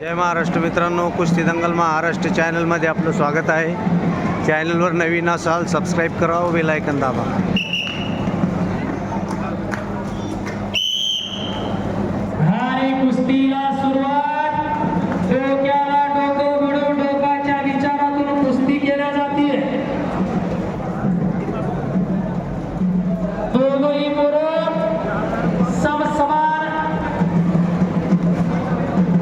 जय महाराष्ट्र मित्रांनो, कुस्ती दंगल महाराष्ट्र चॅनलमध्ये आपलं स्वागत आहे। चॅनलवर नवीन असाल सबस्क्राईब करा, बेल आयकॉन दाबा। आणि कुस्तीला सुरुवात। डोक्याला डोकं मिळून डोकाच्या विचारातून कुस्ती केल्या जाते। दोघंही पोरं समसमान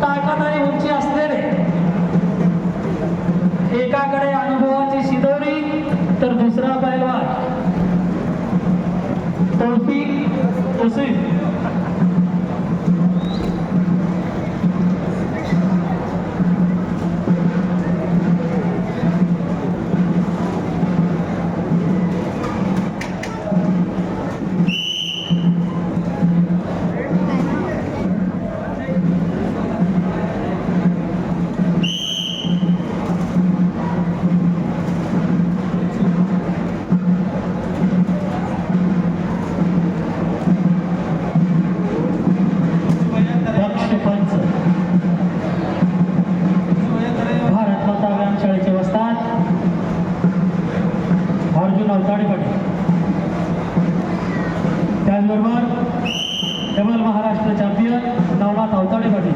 ताकद आणि उंची असलेले, एकाकडे अनुभवाची शिदोरी तर दुसरा पैलवान तौफिक हुसेन। त्याचबरोबर डबल महाराष्ट्र चॅम्पियन नवनाथ अवताडे पाटील।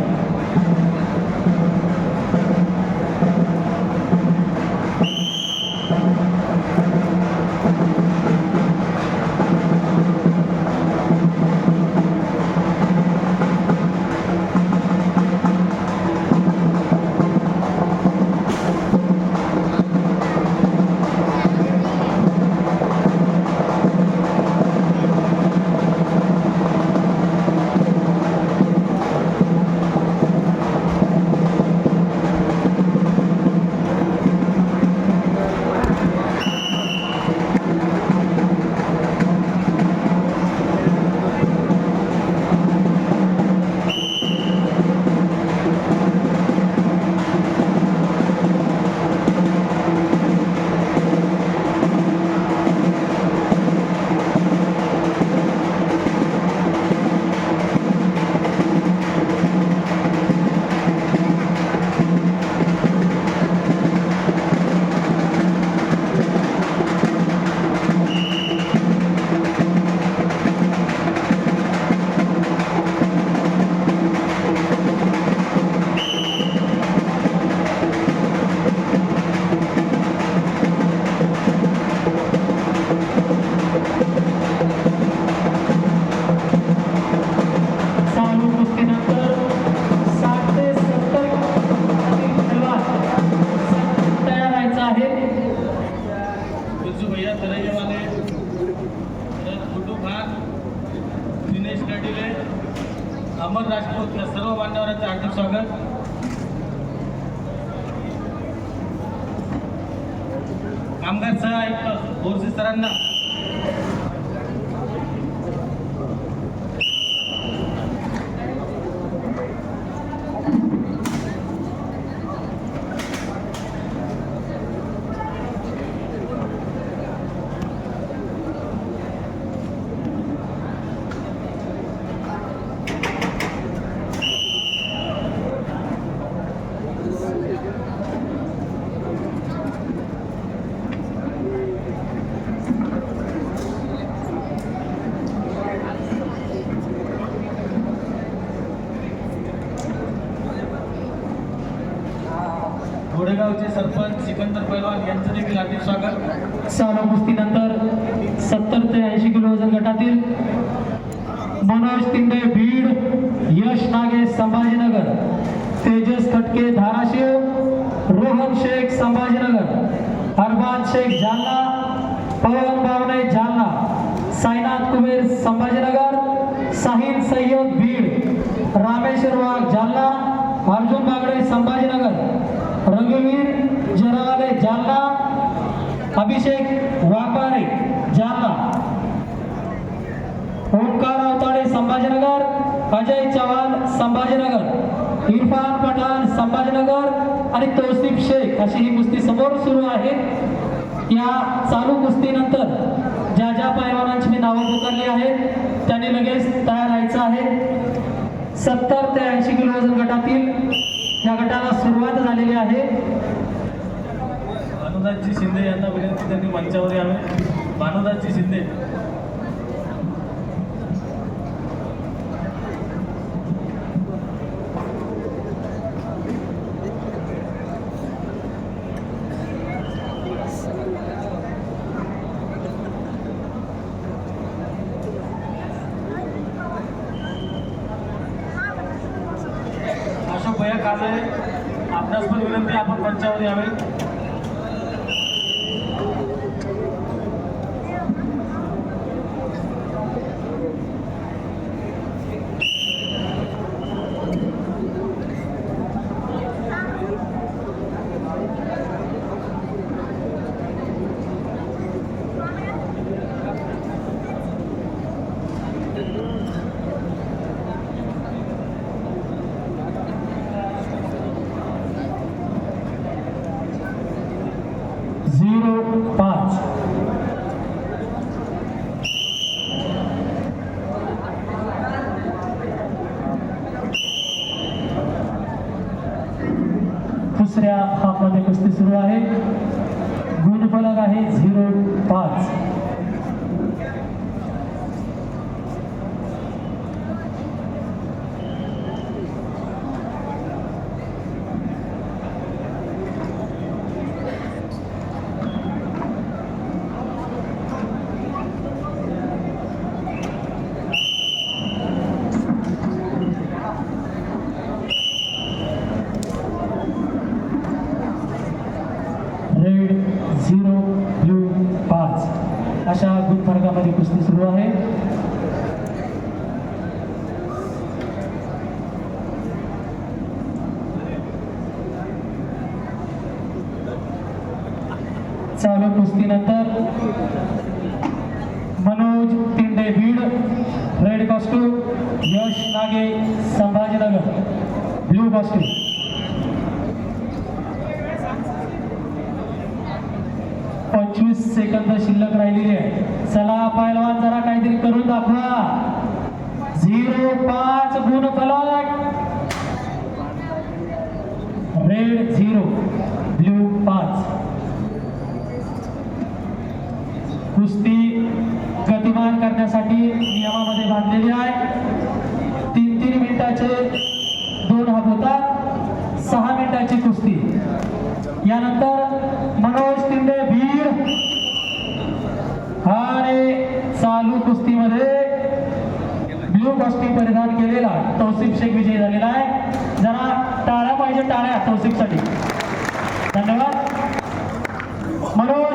अमर राजपूत या सर्व मान्यवरांचे हार्दिक स्वागत। कामगार सह आयुक्त बोरसे सरांना घोडेगावचे सरपंच सिकंदर पैलवान यांचं देखील हार्दिक स्वागत। चालू कुस्तीनंतर 70 ते 80 किलो वजन गटातील मनोज तिंडे बीड, यश नागे संभाजीनगर, तेजस खटके धाराशिव, रोहन शेख संभाजीनगर, अरबाज शेख जालना, पवन बावणे जालना, साईनाथ कुबेर संभाजीनगर, साहिल सय्यद बीड, रामेश्वर वाघ जालना, अर्जुन बागडे संभाजीनगर, रघुवीर जरावाले जालना, अभिषेक वाघमारे जालना, ओमकार अवताडे संभाजीनगर, अजय चव्हाण संभाजीनगर, इरफान पठाण संभाजीनगर आणि तौसिफ शेख अशी ही कुस्ती समोर सुरू आहे। या चालू कुस्तीनंतर ज्या ज्या पैलवानांची मी नावं पुकारली आहेत त्यांनी लगेच तयार व्हायचं आहे। 70 ते 80 किलो वजन गटातील या गटाला सुरुवात झालेली आहे. भानुदासजी शिंदे यांना विनंती, त्यांनी मंचावर यावे. भानुदासजी शिंदे. अशोक भैया काळे, आपणास पण विनंती, आपण मंचावर यावे. दुसऱ्या हाफमध्ये कुस्ती सुरू आहे. गुणफलक आहे 0-5. रेड 0 ब्लू 5 अशा गुणफलकामध्ये कुस्ती सुरू आहे. चालू कुस्तीनंतर मनोज तिंडे बीड रेड कॉस्ट्यूम, यश नागे संभाजीनगर ब्लू कॉस्ट्यूम. 25 सेकंद शिल्लक राहिलेली आहे. चला पहिलवान, जरा काहीतरी करून दाखवा. 0-5 गुणफलक. Red 0 blue 5. कुस्ती गतिमान करण्यासाठी नियमामध्ये बांधलेली आहे. 3-3 मिनिटाचे 2 हाफ होतात. 6 मिनिटाची कुस्ती. यानंतर मनोज तिंडे भीड आणि चालू कुस्तीमध्ये ब्लू कॉस्ट्यूम परिधान केलेला तौसिफ शेख विजयी झालेला आहे. जरा टाळ्या पाहिजे, टाळ्या तौसिफसाठी. धन्यवाद. मनोज